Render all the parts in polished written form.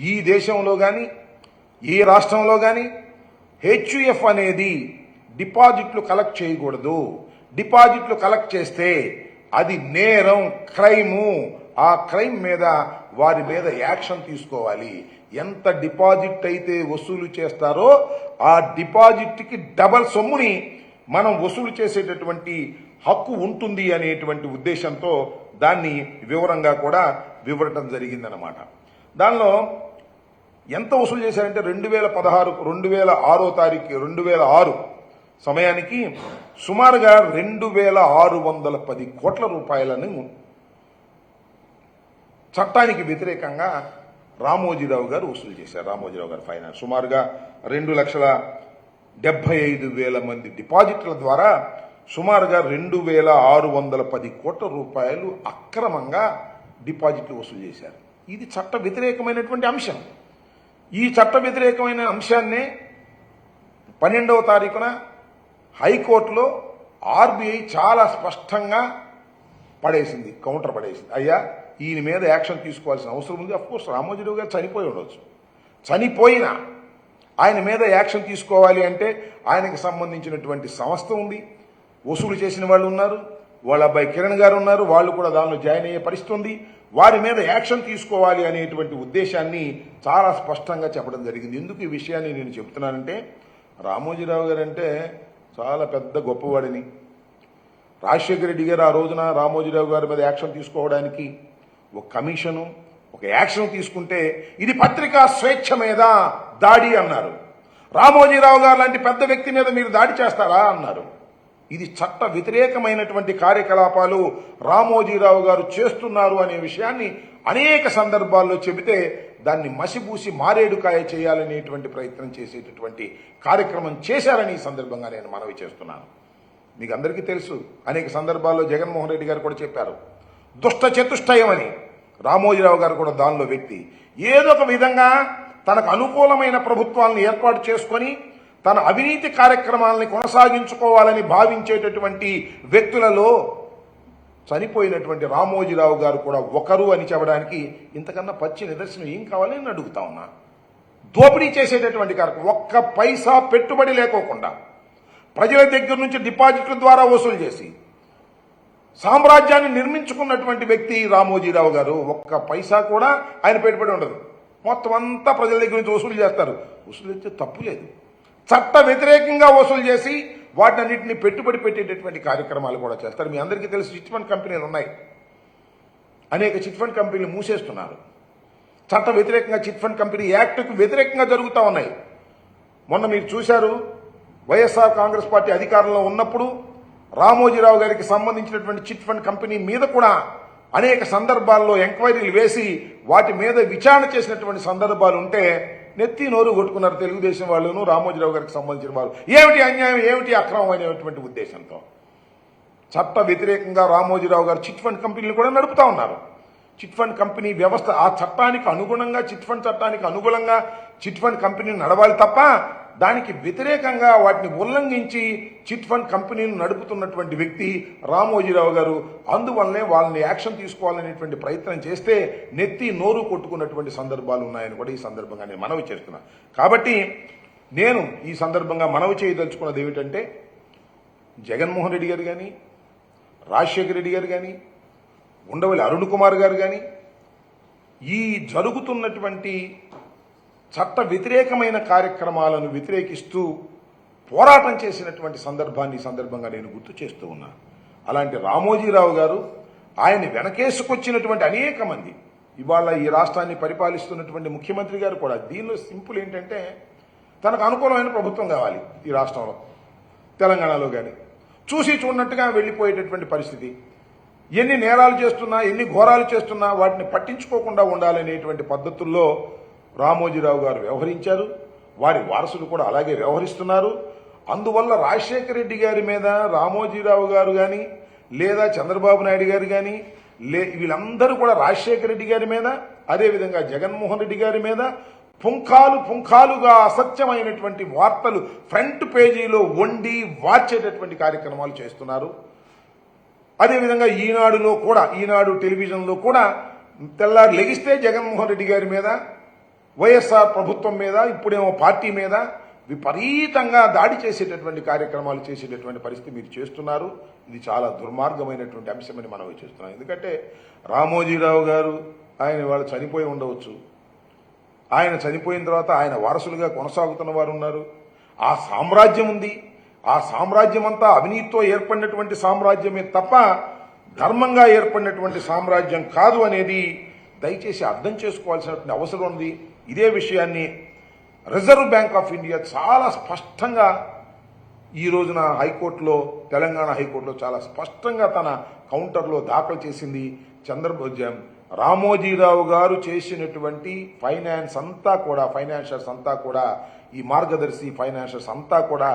ఈ దేశంలో కానీ ఏ రాష్ట్రంలో కానీ హెచ్యుఎఫ్ అనేది డిపాజిట్లు కలెక్ట్ చేయకూడదు. డిపాజిట్లు కలెక్ట్ చేస్తే అది నేరం, క్రైము. ఆ క్రైమ్ మీద వారి మీద యాక్షన్ తీసుకోవాలి. ఎంత డిపాజిట్ అయితే వసూలు చేస్తారో ఆ డిపాజిట్కి డబల్ సొమ్ముని మనం వసూలు చేసేటటువంటి హక్కు ఉంటుంది అనేటువంటి ఉద్దేశంతో దాన్ని వివరంగా కూడా వివరటం జరిగిందనమాట. దానిలో ఎంత వసూలు చేశారంటే 2006 సమయానికి సుమారుగా 2610 కోట్ల రూపాయలను చట్టానికి వ్యతిరేకంగా రామోజీరావు గారు వసూలు చేశారు. రామోజీరావు గారు ఫైనాన్స్ సుమారుగా 2,75,000 మంది డిపాజిట్ల ద్వారా సుమారుగా 2,610 కోట్ల రూపాయలు అక్రమంగా డిపాజిట్లు వసూలు చేశారు. ఇది చట్ట వ్యతిరేకమైనటువంటి అంశం. ఈ చట్ట వ్యతిరేకమైన అంశాన్నే 12వ తారీఖున హైకోర్టులో ఆర్బీఐ చాలా స్పష్టంగా పడేసింది, కౌంటర్ పడేసింది. అయ్యా, ఈయన మీద యాక్షన్ తీసుకోవాల్సిన అవసరం ఉంది. అఫ్కోర్స్ రామోజీరావు గారు చనిపోయి ఉండవచ్చు. చనిపోయినా ఆయన మీద యాక్షన్ తీసుకోవాలి అంటే ఆయనకు సంబంధించినటువంటి సంస్థ ఉంది, వసూలు చేసిన వాళ్ళు ఉన్నారు, వాళ్ళ అబ్బాయి కిరణ్ గారు ఉన్నారు, వాళ్ళు కూడా దానిలో జాయిన్ అయ్యే పరిస్థితి ఉంది. వారి మీద యాక్షన్ తీసుకోవాలి అనేటువంటి ఉద్దేశాన్ని చాలా స్పష్టంగా చెప్పడం జరిగింది. ఎందుకు ఈ విషయాన్ని నేను చెప్తున్నానంటే, రామోజీరావు గారు అంటే చాలా పెద్ద గొప్పవాడిని. రాజశేఖర రెడ్డి గారు ఆ రోజున రామోజీరావు గారి మీద యాక్షన్ తీసుకోవడానికి ఒక కమిషను, ఒక యాక్షన్ తీసుకుంటే ఇది పత్రికా స్వేచ్ఛ మీద దాడి అన్నారు. రామోజీరావు గారు లాంటి పెద్ద వ్యక్తి మీద మీరు దాడి చేస్తారా అన్నారు. ఇది చట్ట వ్యతిరేకమైనటువంటి కార్యకలాపాలు రామోజీరావు గారు చేస్తున్నారు అనే విషయాన్ని అనేక సందర్భాల్లో చెబితే దాన్ని మసిబూసి మారేడుకాయ చేయాలనేటువంటి ప్రయత్నం చేసేటటువంటి కార్యక్రమం చేశారని ఈ సందర్భంగా నేను మనవి చేస్తున్నాను. మీకు అందరికీ తెలుసు, అనేక సందర్భాల్లో జగన్మోహన్ రెడ్డి గారు కూడా చెప్పారు దుష్ట చతుష్టయం అని. రామోజీరావు గారు కూడా దానిలో వ్యక్తి. ఏదో ఒక విధంగా తనకు అనుకూలమైన ప్రభుత్వాలను ఏర్పాటు చేసుకొని తన అవినీతి కార్యక్రమాలని కొనసాగించుకోవాలని భావించేటటువంటి వ్యక్తులలో చనిపోయినటువంటి రామోజీరావు గారు కూడా ఒకరు అని చెప్పడానికి ఇంతకన్నా పచ్చి నిదర్శనం ఏం కావాలని నేను అడుగుతా ఉన్నా. దోపిడీ చేసేటటువంటి కార్యక్రమం, ఒక్క పైసా పెట్టుబడి లేకోకుండా ప్రజల దగ్గర నుంచి డిపాజిట్ల ద్వారా వసూలు చేసి సామ్రాజ్యాన్ని నిర్మించుకున్నటువంటి వ్యక్తి రామోజీరావు గారు. ఒక్క పైసా కూడా ఆయన పెట్టుబడి ఉండదు, మొత్తం అంతా ప్రజల దగ్గర నుంచి వసూలు చేస్తారు. వసూలు చేస్తే తప్పు లేదు, చట్ట వ్యతిరేకంగా వసూలు చేసి వాటిని అన్నింటినీ పెట్టుబడి పెట్టేటటువంటి కార్యక్రమాలు కూడా చేస్తారు. మీ అందరికీ తెలుసు చిట్ ఫండ్ కంపెనీలు ఉన్నాయి, అనేక చిట్ ఫండ్ కంపెనీలు మూసేస్తున్నారు. చట్ట వ్యతిరేకంగా చిట్ ఫండ్ కంపెనీ యాక్ట్కు వ్యతిరేకంగా జరుగుతూ ఉన్నాయి. మొన్న మీరు చూశారు, వైఎస్ఆర్ కాంగ్రెస్ పార్టీ అధికారంలో ఉన్నప్పుడు రామోజీరావు గారికి సంబంధించినటువంటి చిట్ ఫండ్ కంపెనీ మీద కూడా అనేక సందర్భాల్లో ఎంక్వైరీలు వేసి వాటి మీద విచారణ చేసినటువంటి సందర్భాలు ఉంటే నెత్తి నోరు కొట్టుకున్నారు తెలుగుదేశం వాళ్ళను, రామోజీరావు గారికి సంబంధించిన వారు. ఏమిటి అన్యాయం, ఏమిటి అక్రమం అనేటువంటి ఉద్దేశంతో చట్ట వ్యతిరేకంగా రామోజీరావు గారు చిట్ ఫండ్ కంపెనీలు కూడా నడుపుతా ఉన్నారు. చిట్ ఫండ్ కంపెనీ వ్యవస్థ ఆ చట్టానికి అనుగుణంగా, చిట్ ఫండ్ చట్టానికి అనుగుణంగా చిట్ ఫండ్ కంపెనీలు నడవాలి తప్ప దానికి వ్యతిరేకంగా వాటిని ఉల్లంఘించి చిట్ ఫండ్ కంపెనీలు నడుపుతున్నటువంటి వ్యక్తి రామోజీరావు గారు. అందువల్లనే వాళ్ళని యాక్షన్ తీసుకోవాలనేటువంటి ప్రయత్నం చేస్తే నెత్తి నోరు కొట్టుకున్నటువంటి సందర్భాలు ఉన్నాయని కూడా ఈ సందర్భంగా నేను మనవి చేస్తున్నా. కాబట్టి నేను ఈ సందర్భంగా మనవి చేయదలుచుకున్నది ఏమిటంటే, జగన్మోహన్ రెడ్డి గారు కానీ, రాజశేఖర రెడ్డి గారు కానీ, ఉండవల్లి అరుణ్ కుమార్ గారు కానీ ఈ జరుగుతున్నటువంటి చట్ట వ్యతిరేకమైన కార్యక్రమాలను వ్యతిరేకిస్తూ పోరాటం చేసినటువంటి సందర్భాన్ని ఈ సందర్భంగా నేను గుర్తు చేస్తూ ఉన్నా. అలాంటి రామోజీరావు గారు, ఆయన వెనకేసుకొచ్చినటువంటి అనేక మంది, ఇవాళ ఈ రాష్ట్రాన్ని పరిపాలిస్తున్నటువంటి ముఖ్యమంత్రి గారు కూడా దీనిలో సింపుల్ ఏంటంటే, తనకు అనుకూలమైన ప్రభుత్వం కావాలి ఈ రాష్ట్రంలో, తెలంగాణలో కానీ చూసి చూడనట్టుగా వెళ్ళిపోయేటటువంటి పరిస్థితి. ఎన్ని నేరాలు చేస్తున్నా, ఎన్ని ఘోరాలు చేస్తున్నా వాటిని పట్టించుకోకుండా ఉండాలనేటువంటి పద్ధతుల్లో రామోజీరావు గారు వ్యవహరించారు. వారి వారసులు కూడా అలాగే వ్యవహరిస్తున్నారు. అందువల్ల రాజశేఖర రెడ్డి గారి మీద రామోజీరావు గారు కానీ, లేదా చంద్రబాబు నాయుడు గారు కానీ, వీళ్ళందరూ కూడా రాజశేఖర రెడ్డి గారి మీద, అదేవిధంగా జగన్మోహన్ రెడ్డి గారి మీద పుంఖాలుగా అసత్యమైనటువంటి వార్తలు ఫ్రంట్ పేజీలో వండి వార్చేటటువంటి కార్యక్రమాలు చేస్తున్నారు. అదేవిధంగా ఈనాడులో కూడా, ఈనాడు టెలివిజన్లో కూడా తెల్లారి లెగిస్తే జగన్మోహన్ రెడ్డి గారి మీద వైఎస్ఆర్ ప్రభుత్వం మీద, ఇప్పుడేమో పార్టీ మీద విపరీతంగా దాడి చేసేటటువంటి కార్యక్రమాలు చేసేటటువంటి పరిస్థితి మీరు చేస్తున్నారు. ఇది చాలా దుర్మార్గమైనటువంటి అంశమని మనం చేస్తున్నాం. ఎందుకంటే రామోజీరావు గారు ఆయన వాళ్ళు చనిపోయి ఉండవచ్చు. ఆయన చనిపోయిన తర్వాత ఆయన వారసులుగా కొనసాగుతున్న వారు ఉన్నారు. ఆ సామ్రాజ్యం ఉంది. ఆ సామ్రాజ్యం అంతా అవినీతితో ఏర్పడినటువంటి సామ్రాజ్యమే తప్ప ధర్మంగా ఏర్పడినటువంటి సామ్రాజ్యం కాదు అనేది దయచేసి అర్థం చేసుకోవాల్సినటువంటి అవసరం ఉంది. ఇదే విషయాన్ని రిజర్వ్ బ్యాంక్ ఆఫ్ ఇండియా చాలా స్పష్టంగా ఈ రోజున హైకోర్టులో, తెలంగాణ హైకోర్టులో చాలా స్పష్టంగా తన కౌంటర్లో దాఖలు చేసింది. రామోజీరావు గారు చేసినటువంటి ఫైనాన్షియర్స్ అంతా కూడా ఈ మార్గదర్శి ఫైనాన్షియర్స్ అంతా కూడా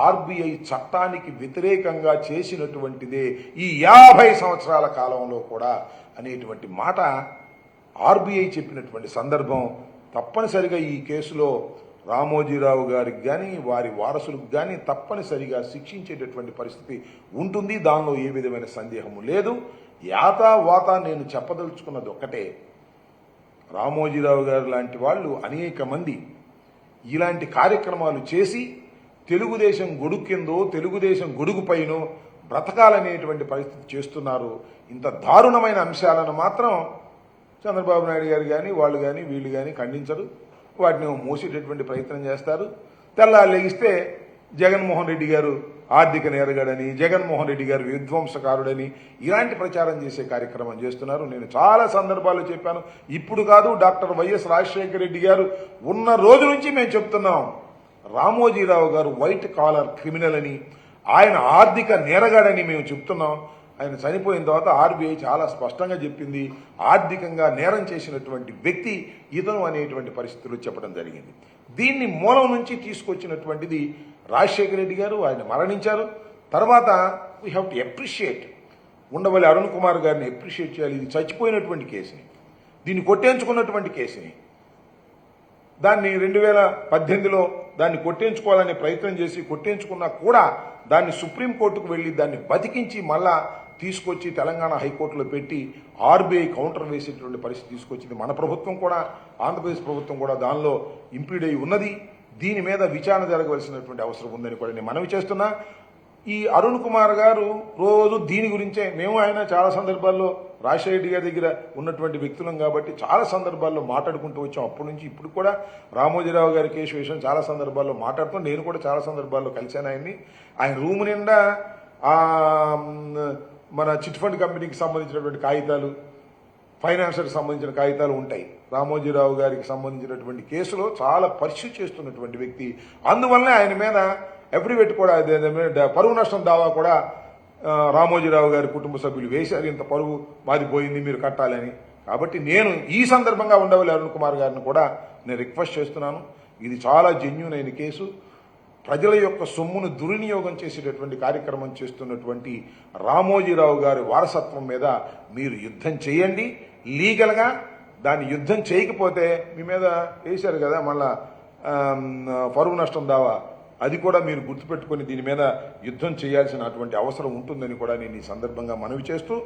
ఆర్బీఐ చట్టానికి వ్యతిరేకంగా చేసినటువంటిదే ఈ 50 సంవత్సరాల కాలంలో కూడా అనేటువంటి మాట ఆర్బీఐ చెప్పినటువంటి సందర్భం. తప్పనిసరిగా ఈ కేసులో రామోజీరావు గారికి కానీ వారి వారసులకు కానీ తప్పనిసరిగా శిక్షించేటటువంటి పరిస్థితి ఉంటుంది. దానిలో ఏ విధమైన సందేహము లేదు. వాత నేను చెప్పదలుచుకున్నది ఒక్కటే, రామోజీరావు గారు లాంటి వాళ్ళు అనేక మంది ఇలాంటి కార్యక్రమాలు చేసి తెలుగుదేశం గొడుగు కిందో తెలుగుదేశం గొడుగు పైనో బ్రతకాలనేటువంటి పరిస్థితి చేస్తున్నారు. ఇంత దారుణమైన అంశాలను మాత్రం చంద్రబాబు నాయుడు గారు కానీ వాళ్ళు కానీ వీళ్ళు కానీ ఖండించరు. వాటిని మోసేటటువంటి ప్రయత్నం చేస్తారు. తెల్లారు లెగిస్తే జగన్మోహన్ రెడ్డి గారు ఆర్థిక నేరగాడని, జగన్మోహన్ రెడ్డి గారు విధ్వంసకారుడని ఇలాంటి ప్రచారం చేసే కార్యక్రమం చేస్తున్నారు. నేను చాలా సందర్భాల్లో చెప్పాను. ఇప్పుడు కాదు, డాక్టర్ వైఎస్ రాజశేఖర రెడ్డి గారు ఉన్న రోజు నుంచి మేము చెప్తున్నాం, రామోజీరావు గారు వైట్ కాలర్ క్రిమినల్ అని, ఆయన ఆర్థిక నేరగాడని మేము చెప్తున్నాం. ఆయన చనిపోయిన తర్వాత ఆర్బీఐ చాలా స్పష్టంగా చెప్పింది, ఆర్థికంగా నేరం చేసినటువంటి వ్యక్తి ఇతను అనేటువంటి పరిస్థితులు చెప్పడం జరిగింది. దీన్ని మూలం నుంచి తీసుకొచ్చినటువంటిది రాజశేఖర రెడ్డి గారు. ఆయన మరణించారు. తర్వాత we have to appreciate, Undavalli Arun Kumar గారిని అప్రిషియేట్ చేయాలి. ఇది చచ్చిపోయినటువంటి కేసుని, దీన్ని కొట్టేయించుకున్నటువంటి కేసుని, దాన్ని 2018లో దాన్ని కొట్టేయించుకోవాలనే ప్రయత్నం చేసి కొట్టేయించుకున్నా కూడా దాన్ని సుప్రీంకోర్టుకు వెళ్లి దాన్ని బతికించి మళ్ళా తీసుకొచ్చి తెలంగాణ హైకోర్టులో పెట్టి ఆర్బీఐ కౌంటర్ వేసేటువంటి పరిస్థితి తీసుకొచ్చింది మన ప్రభుత్వం కూడా. ఆంధ్రప్రదేశ్ ప్రభుత్వం కూడా దానిలో ఇంప్లీడ్ అయి ఉన్నది. దీని మీద విచారణ జరగవలసినటువంటి అవసరం ఉందని కూడా నేను మనవి చేస్తున్నా. ఈ అరుణ్ కుమార్ గారు రోజు దీని గురించే, మేము ఆయన చాలా సందర్భాల్లో రాజశేఖర రెడ్డి గారి దగ్గర ఉన్నటువంటి వ్యక్తులం కాబట్టి చాలా సందర్భాల్లో మాట్లాడుకుంటూ వచ్చాం. అప్పటి నుంచి ఇప్పుడు కూడా రామోజీరావు గారి కేసు విషయం చాలా సందర్భాల్లో మాట్లాడుతూ, నేను కూడా చాలా సందర్భాల్లో కలిశాను ఆయన్ని. ఆయన రూమ్ నిండా మన చిట్ ఫండ్ కంపెనీకి సంబంధించినటువంటి కాగితాలు, ఫైనాన్షియర్కి సంబంధించిన కాగితాలు ఉంటాయి. రామోజీరావు గారికి సంబంధించినటువంటి కేసులో చాలా పరిశీలి చేస్తున్నటువంటి వ్యక్తి. అందువల్లనే ఆయన మీద అఫిడవిట్ కూడా, పరువు నష్టం దావా కూడా రామోజీరావు గారి కుటుంబ సభ్యులు వేశారు. ఇంత పరువు బాధిపోయింది, మీరు కట్టాలని. కాబట్టి నేను ఈ సందర్భంగా ఉండవల్లి అరుణ్ కుమార్ గారిని కూడా నేను రిక్వెస్ట్ చేస్తున్నాను. ఇది చాలా జెన్యూన్ అయిన కేసు. ప్రజల యొక్క సొమ్మును దుర్వినియోగం చేసేటటువంటి కార్యక్రమం చేస్తున్నటువంటి రామోజీరావు గారి వారసత్వం మీద మీరు యుద్ధం చేయండి లీగల్గా. దాన్ని యుద్ధం చేయకపోతే మీ మీద వేశారు కదా మళ్ళా పరువు నష్టం దావా, అది కూడా మీరు గుర్తుపెట్టుకుని దీని మీద యుద్ధం చేయాల్సినటువంటి అవసరం ఉంటుందని కూడా నేను ఈ సందర్భంగా మనవి చేస్తూ